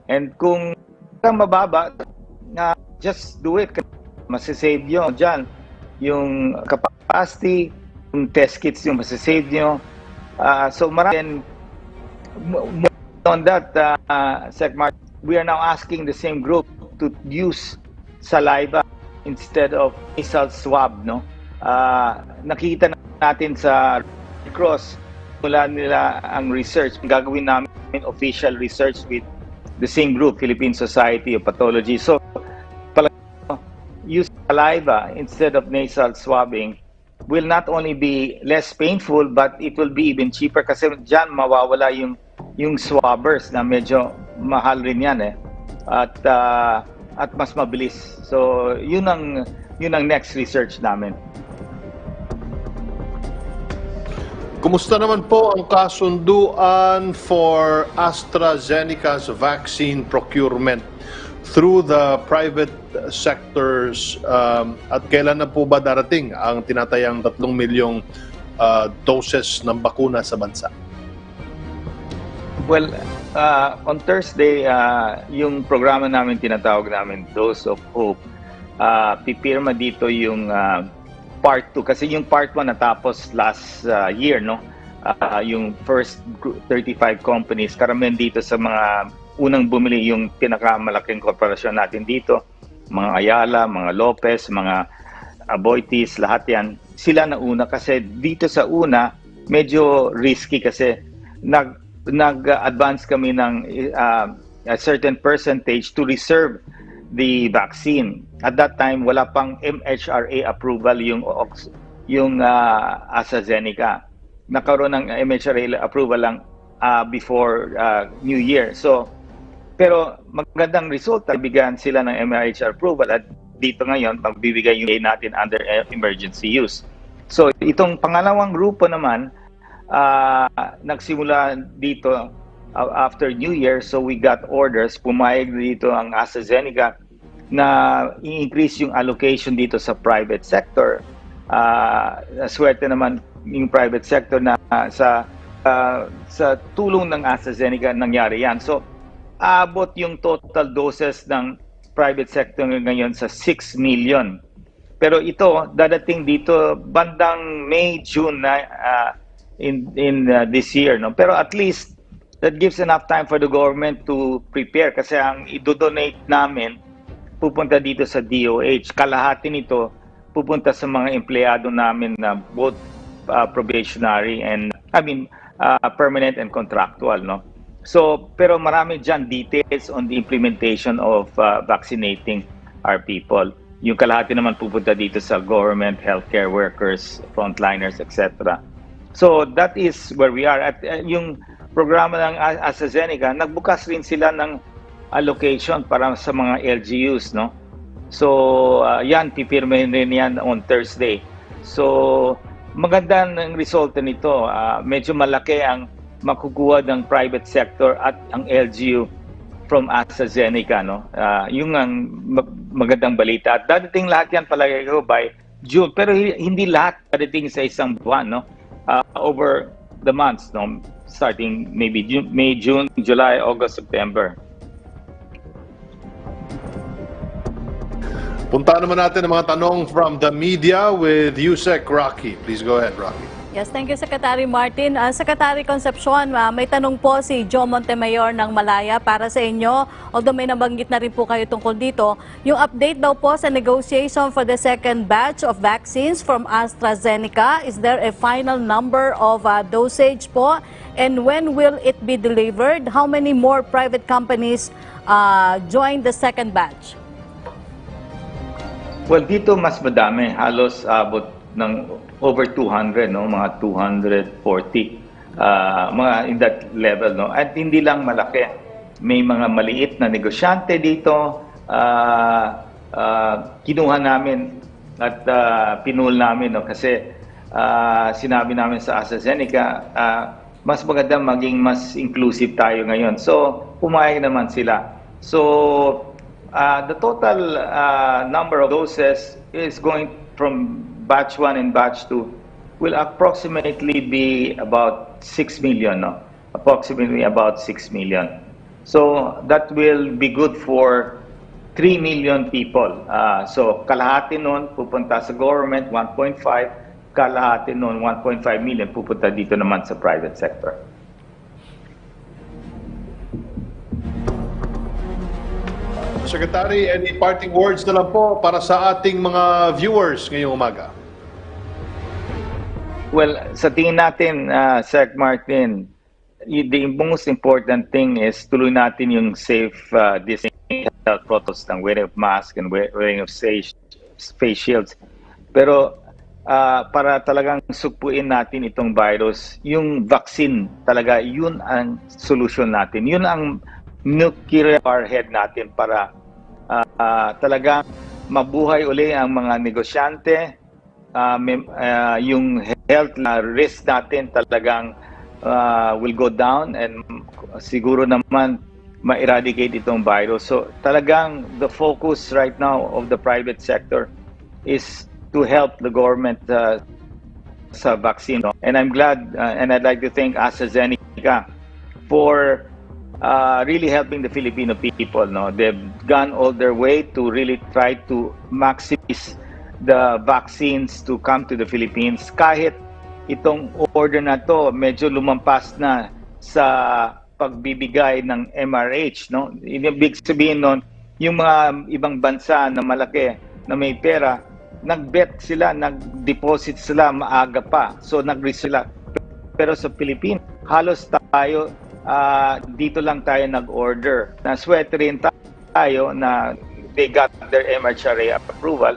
and kung mababa, just do it. Masasave nyo dyan yung capacity, yung test kits yung masasave nyo. So marami on that, Sec Mark, we are now asking the same group to use saliva instead of nasal swab, no? Nakita natin sa Cross, mula nila ang research. Gagawin namin official research with the same group, Philippine Society of Pathology. So, use saliva instead of nasal swabbing will not only be less painful, but it will be even cheaper kasi dyan mawawala yung swabbers na medyo mahal rin yan at mas mabilis. So, yun ang next research namin. Kumusta naman po ang kasunduan for AstraZeneca's vaccine procurement through the private sectors at kailan na po ba darating ang tinatayang 3 milyong doses ng bakuna sa bansa? Well, on Thursday, yung programa namin tinatawag namin Dose of Hope, pipirma dito yung Part 2 kasi yung Part 1 natapos last year, no? Yung first 35 companies, karamihan dito sa mga unang bumili, yung pinakamalaking korporasyon natin dito, mga Ayala, mga Lopez, mga Aboitiz, lahat yan. Sila na una kasi dito sa una, medyo risky kasi nag-advance kami ng a certain percentage to reserve the vaccine. At that time, wala pang MHRA approval yung AstraZeneca. Nakaroon ng MHRA approval lang before New Year. So, pero magandang resulta, bigyan sila ng MHRA approval at dito ngayon, magbibigay yung natin under emergency use. So, itong pangalawang grupo naman, nagsimula dito after New Year, so we got orders, pumayag dito ang AstraZeneca na i-increase yung allocation dito sa private sector. Swerte naman yung private sector na sa tulong ng AstraZeneca nangyari yan. So, abot yung total doses ng private sector ngayon sa 6 million. Pero ito, dadating dito bandang May, June na in this year, no? Pero at least that gives enough time for the government to prepare kasi ang i-donate namin pupunta dito sa DOH. Kalahati nito pupunta sa mga empleyado namin na both probationary and permanent and contractual, no? So, pero marami dyan details on the implementation of vaccinating our people. Yung kalahati naman pupunta dito sa government, healthcare workers, frontliners, etc. So, that is where we are. At yung programa ng AstraZeneca, nagbukas rin sila ng allocation para sa mga LGUs, no? So, yan, pipirmahin rin yan on Thursday. So, maganda ng resulta nito. Medyo malaki ang makukuha ng private sector at ang LGU from AstraZeneca, no? Yung ang magandang balita. At dadating lahat yan palagi ko by June. Pero hindi lahat dadating sa isang buwan, no? Over the months, no? Starting maybe May, June, July, August, September. Puntaan naman natin ang mga tanong from the media with Yusek Rocky. Please go ahead, Rocky. Yes, thank you, Secretary Martin. Secretary Concepcion, may tanong po si Joe Montemayor ng Malaya para sa inyo. Although may nabanggit na rin po kayo tungkol dito. Yung update daw po sa negotiation for the second batch of vaccines from AstraZeneca. Is there a final number of dosage po? And when will it be delivered? How many more private companies joined the second batch? Well, dito mas madami. Halos abot ng over 200, no? Mga 240, mga in that level, no? At hindi lang malaki. May mga maliit na negosyante dito. Kinuha namin at pinul namin, no? Kasi sinabi namin sa AstraZeneca, mas maganda maging mas inclusive tayo ngayon. So, pumayag naman sila. So, the total number of doses is going from batch 1 and batch 2 will approximately be about 6 million, no? Approximately about 6 million. So, that will be good for 3 million people. So, kalahati nun pupunta sa government, 1.5. Kalahati nun, 1.5 million pupunta dito naman sa private sector. Secretary, any parting words na lang po para sa ating mga viewers ngayong umaga? Well, sa tingin natin, Sec Martin, the most important thing is tuloy natin yung safe distancing health protocols ng wearing of mask and wearing of face shields. Pero para talagang sugpuin natin itong virus, yung vaccine talaga, yun ang solution natin. Yun ang nuclear warhead natin para talagang mabuhay uli ang mga negosyante. Yung health na risk natin talagang will go down and siguro naman ma-eradicate itong virus. So talagang the focus right now of the private sector is to help the government sa vaccine. And I'm glad and I'd like to thank AstraZeneca for really helping the Filipino people. No, they've gone all their way to really try to maximize the vaccines to come to the Philippines. Kahit itong order na to medyo lumampas na sa pagbibigay ng MRH, no? Ibig sabihin nun, yung mga ibang bansa na malaki na may pera, nag-bet sila, nag-deposit sila maaga pa. So nag-risk sila. Pero sa Pilipinas, halos tayo dito lang tayo nag-order. Naswerte rin tayo na they got their MHRA approval.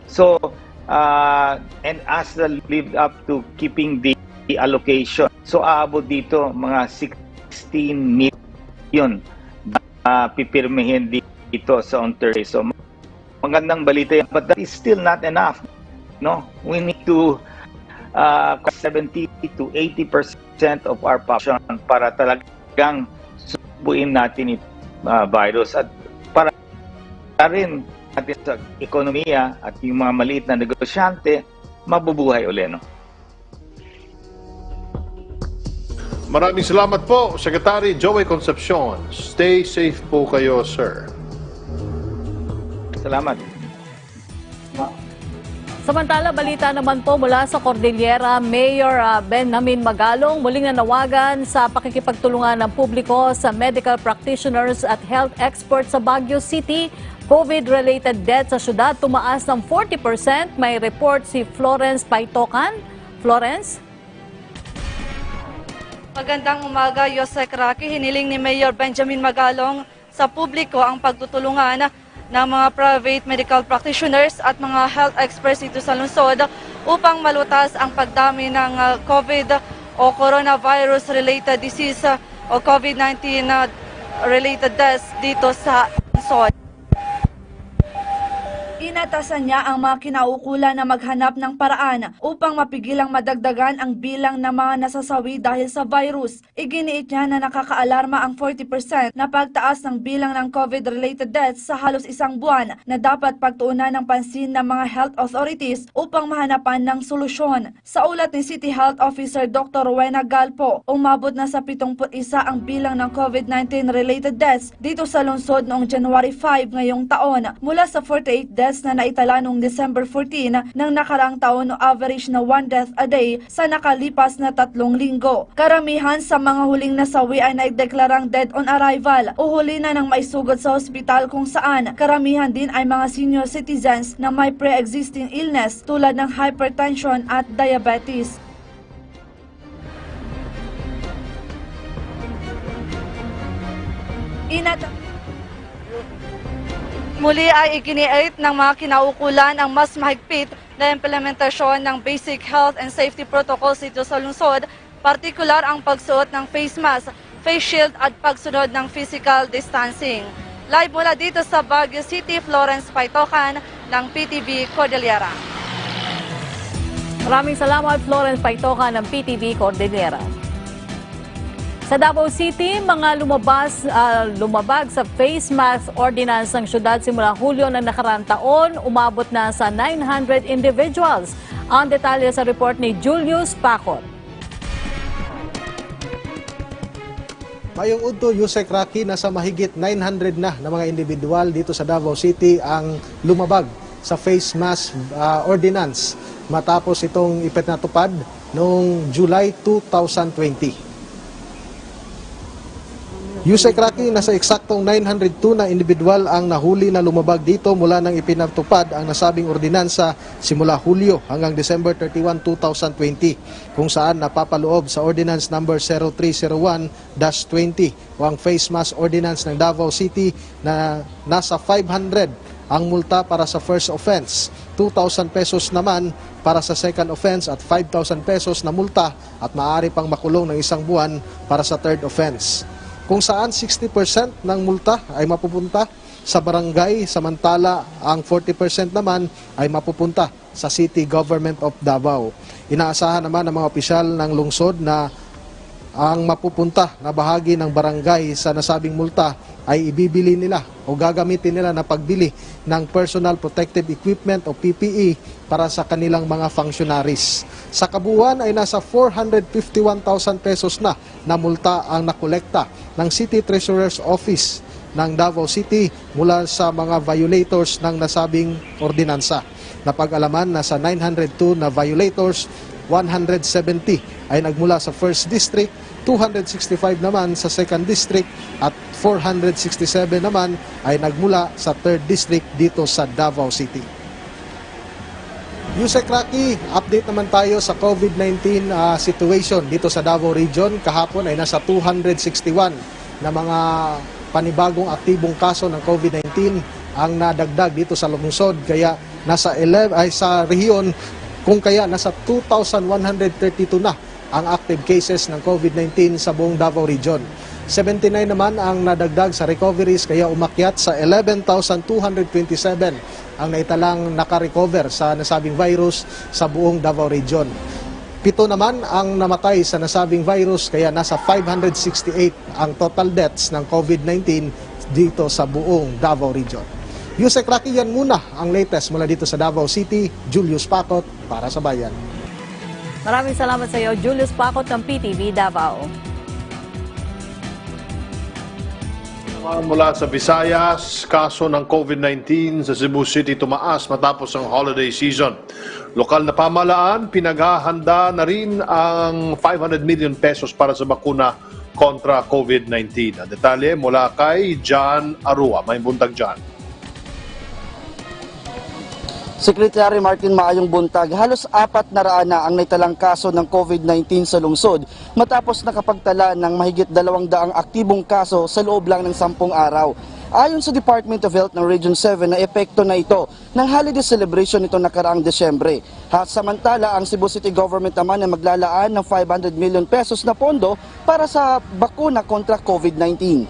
So, and ASTA lived up to keeping the allocation. So, aabot dito mga 16 million pipirmihin dito sa Ontario. So, magandang balita yan. But that is still not enough. No? We need to 70 to 80% of our population para talagang subuin natin yung virus at para rin natin sa ekonomiya at yung mga maliit na negosyante mabubuhay uli, no? Maraming salamat po, Secretary Joey Concepcion. Stay safe po kayo, sir. Salamat. Samantala, balita naman po mula sa Cordillera, Mayor Benjamin Magalong muling nanawagan sa pakikipagtulungan ng publiko sa medical practitioners at health experts sa Baguio City. COVID-related deaths sa syudad tumaas ng 40%. May report si Florence Paitocan. Florence? Magandang umaga, Yusek Rocky. Hiniling ni Mayor Benjamin Magalong sa publiko ang pagtutulungan ng mga private medical practitioners at mga health experts dito sa lungsod upang malutas ang pagdami ng COVID o coronavirus-related disease o COVID-19 related deaths dito sa lungsod. Inatasan niya ang mga kinaukulan na maghanap ng paraan upang mapigilang madagdagan ang bilang ng mga nasasawi dahil sa virus. Iginiit niya na nakakaalarma ang 40% na pagtaas ng bilang ng COVID-related deaths sa halos isang buwan na dapat pagtuunan ng pansin ng mga health authorities upang mahanapan ng solusyon. Sa ulat ni City Health Officer Dr. Rowena Galpo, umabot na sa 71 ang bilang ng COVID-19 related deaths dito sa lungsod noong January 5 ngayong taon mula sa 48 deaths na na naitala noong December 14 ng nakaraang taon o average na 1 death a day sa nakalipas na 3 linggo. Karamihan sa mga huling nasawi ay naideklarang dead on arrival o huli na ng maisugod sa ospital kung saan karamihan din ay mga senior citizens na may pre-existing illness tulad ng hypertension at diabetes. Muli ay iginiit ng mga kinaukulan ang mas mahigpit na implementasyon ng basic health and safety protocols dito sa lungsod, partikular ang pagsuot ng face mask, face shield at pagsunod ng physical distancing. Live mula dito sa Baguio City, Florence Paitocan ng PTV Cordillera. Maraming salamat, Florence Paitocan ng PTV Cordillera. Sa Davao City, mga lumabag sa face mask ordinance ng syudad simula Hulyo ng nakaraang taon, umabot na sa 900 individuals. Ang detalye sa report ni Julius Pacot. Mayong udto, Yusek Rocky, nasa mahigit 900 na mga individual dito sa Davao City ang lumabag sa face mask ordinance matapos itong ipinatupad noong July 2020. Yusek Rocky, nasa eksaktong 902 na individual ang nahuli na lumabag dito mula nang ipinatupad ang nasabing ordinansa simula Hulyo hanggang December 31, 2020, kung saan napapaloob sa Ordinance Number 0301-20 o ang Face Mask Ordinance ng Davao City na nasa 500 ang multa para sa first offense, 2,000 pesos naman para sa second offense at 5,000 pesos na multa at maaari pang makulong ng 1 buwan para sa third offense. Kung saan 60% ng multa ay mapupunta sa barangay, samantala ang 40% naman ay mapupunta sa City Government of Davao. Inaasahan naman ng mga opisyal ng lungsod na ang mapupunta na bahagi ng barangay sa nasabing multa ay ibibili nila o gagamitin nila na pagbili ng Personal Protective Equipment o PPE para sa kanilang mga functionaries. Sa kabuuan ay nasa 451,000 pesos na multa ang nakolekta ng City Treasurer's Office ng Davao City mula sa mga violators ng nasabing ordinansa. Napag-alaman na sa 902 na violators, 170 ay nagmula sa 1st District, 265 naman sa 2nd District at 467 naman ay nagmula sa 3rd District dito sa Davao City. Yusek Rocky, update naman tayo sa COVID-19 situation dito sa Davao Region. Kahapon ay nasa 261 na mga panibagong aktibong kaso ng COVID-19 ang nadagdag dito sa lungsod. Kaya nasa 11 ay sa rehiyon, kung kaya nasa 2,132 na ang active cases ng COVID-19 sa buong Davao Region. 79 naman ang nadagdag sa recoveries, kaya umakyat sa 11,227 ang naitalang nakarecover sa nasabing virus sa buong Davao Region. 7 naman ang namatay sa nasabing virus, kaya nasa 568 ang total deaths ng COVID-19 dito sa buong Davao Region. Yusek Rocky, yan muna ang latest mula dito sa Davao City. Julius Pacot para sa Bayan. Maraming salamat sa iyo, Julius Pacot ng PTV Davao. Mula sa Visayas, kaso ng COVID-19 sa Cebu City tumaas matapos ang holiday season. Lokal na pamahalaan, pinaghahanda na rin ang 500 million pesos para sa bakuna kontra COVID-19. Ang detalye mula kay John Arua. May buntag John. Secretary Martin Maayong buntag, halos 400 na ang naitalang kaso ng COVID-19 sa lungsod matapos nakapagtala ng mahigit 200 aktibong kaso sa loob lang ng 10 araw. Ayon sa Department of Health ng Region 7 na epekto na ito ng holiday celebration nito nakaraang Desyembre. Samantala, ang Cebu City Government naman ay maglalaan ng 500 million pesos na pondo para sa bakuna kontra COVID-19.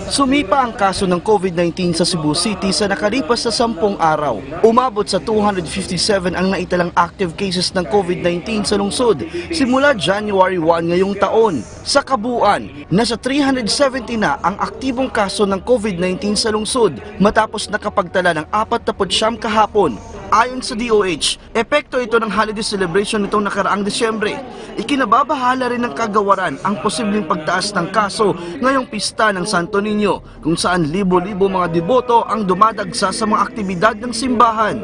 Sumipa ang kaso ng COVID-19 sa Cebu City sa nakalipas na 10 araw. Umabot sa 257 ang naitalang active cases ng COVID-19 sa lungsod simula January 1 ngayong taon. Sa kabuuan, nasa 370 na ang aktibong kaso ng COVID-19 sa lungsod matapos nakapagtala ng 49 kahapon. Ayon sa DOH, epekto ito ng holiday celebration nitong nakaraang Disyembre. Ikinababahala rin ng kagawaran ang posibleng pagtaas ng kaso ngayong pista ng Santo Niño, kung saan libo-libo mga deboto ang dumadagsa sa mga aktibidad ng simbahan.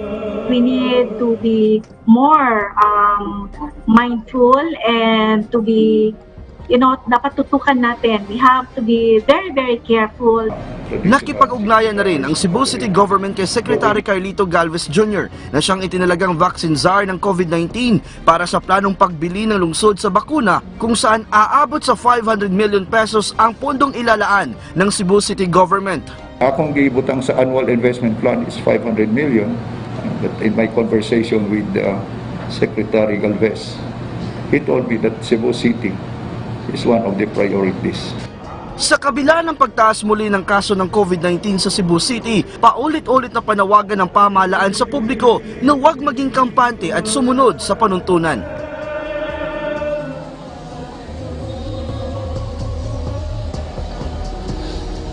We need to be more mindful and to be, dapat tutukan natin. We have to be very, very careful. Nakipag-ugnayan na rin ang Cebu City Government kay Secretary Carlito Galvez Jr. na siyang itinalagang vaccine czar ng COVID-19 para sa planong pagbili ng lungsod sa bakuna, kung saan aabot sa 500 million pesos ang pondong ilalaan ng Cebu City Government. Akong giibutang sa annual investment plan is 500 million. But in my conversation with Secretary Galvez, he told me that Cebu City is one of the priorities. Sa kabila ng pagtaas muli ng kaso ng COVID-19 sa Cebu City, paulit-ulit na panawagan ng pamahalaan sa publiko na huwag maging kampante at sumunod sa panuntunan.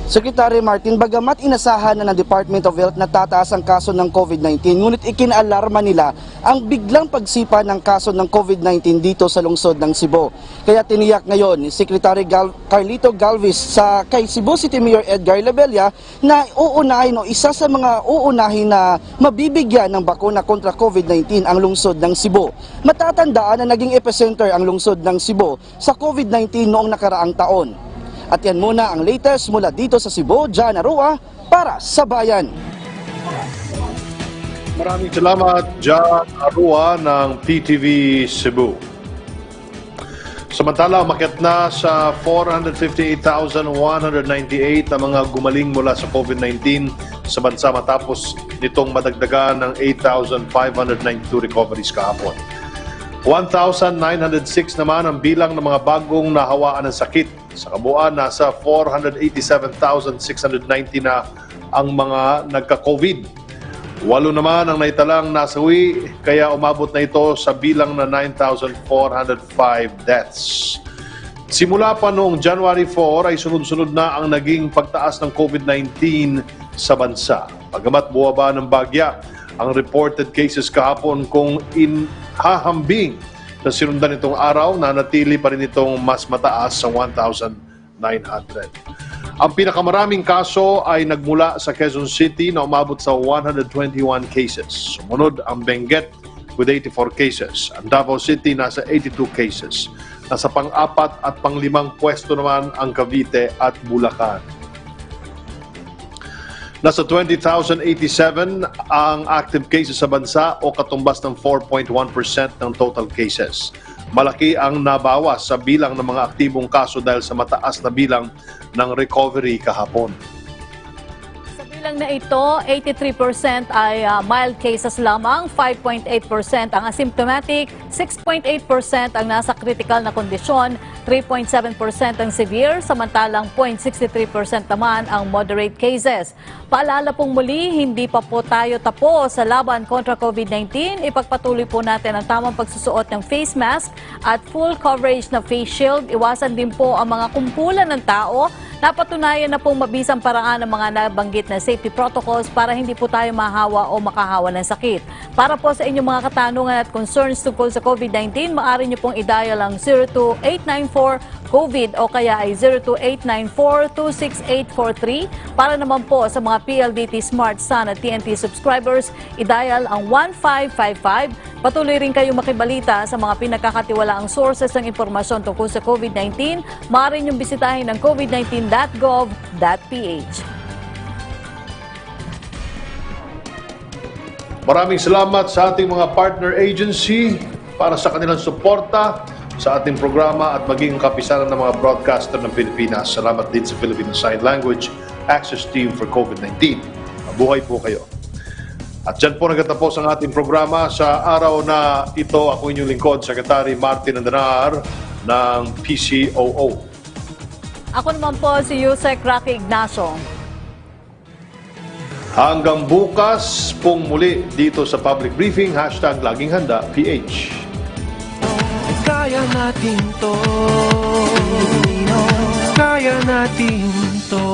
Secretary Martin, bagamat inasahan na ng Department of Health na tataas ang kaso ng COVID-19, ngunit ikinaalarma nila ang biglang pagsipa ng kaso ng COVID-19 dito sa lungsod ng Cebu. Kaya tiniyak ngayon ni Secretary Carlito Galvez kay Cebu City Mayor Edgar Labella na uunahin o isa sa mga uunahin na mabibigyan ng bakuna kontra COVID-19 ang lungsod ng Cebu. Matatandaan na naging epicenter ang lungsod ng Cebu sa COVID-19 noong nakaraang taon. At yan muna ang latest mula dito sa Cebu. Jan Arua para sa Bayan. Maraming salamat, Jan Arua ng PTV Cebu. Samantala, umakyat na sa 458,198 ang mga gumaling mula sa COVID-19 sa bansa matapos nitong madagdagan ng 8,592 recoveries kahapon. 1,906 naman ang bilang ng mga bagong nahawaan ng sakit. Sa kabuuan, nasa 487,690 na ang mga nagka-COVID. 8 naman ang naitalang nasawi, kaya umabot na ito sa bilang na 9,405 deaths. Simula pa noong January 4 ay sunod-sunod na ang naging pagtaas ng COVID-19 sa bansa. Bagamat buwaba ng bagya, ang reported cases kahapon kung inhahambing na sinundan itong araw, nanatili pa rin itong mas mataas sa 1,900. Ang pinakamaraming kaso ay nagmula sa Quezon City na umabot sa 121 cases. Sumunod ang Benguet with 84 cases. Ang Davao City nasa 82 cases. Nasa pang-4 at pang-5 pwesto naman ang Cavite at Bulacan. Nasa 20,087 ang active cases sa bansa o katumbas ng 4.1% ng total cases. Malaki ang nabawas sa bilang ng mga aktibong kaso dahil sa mataas na bilang ng recovery kahapon. Sa bilang na ito, 83% ay mild cases lamang, 5.8% ang asymptomatic, 6.8% ang nasa critical na kondisyon, 3.7% ang severe, samantalang 0.63% naman ang moderate cases. Paalala pong muli, hindi pa po tayo tapos sa laban kontra COVID-19. Ipagpatuloy po natin ang tamang pagsusuot ng face mask at full coverage na face shield. Iwasan din po ang mga kumpulan ng tao. Napatunayan na pong mabisang paraan ng mga nabanggit na safety protocols para hindi po tayo mahawa o makahawa ng sakit. Para po sa inyong mga katanungan at concerns tungkol sa COVID-19, maaari niyo pong i-dial ang 02894-COVID o kaya ay 02894-26843. Para naman po sa mga PLDT Smart Sun at TNT subscribers, i-dial ang 1555. Patuloy rin kayong makibalita sa mga pinagkakatiwalaang sources ng impormasyon tungkol sa COVID-19. Maaari niyong bisitahin ang covid19.gov.ph. Maraming salamat sa ating mga partner agency para sa kanilang suporta sa ating programa at maging kapisanan ng mga broadcaster ng Pilipinas. Salamat din sa Philippine Sign Language Access Team for COVID-19. Mabuhay po kayo. At dyan po nagtatapos ang ating programa sa araw na ito. Ako inyong lingkod, Secretary Martin Andanar ng PCOO. Ako naman po si Yusek Rocky Ignacio. Hanggang bukas pong muli dito sa Public Briefing, #LagingHandaPH. Kaya natin to, kaya natin to.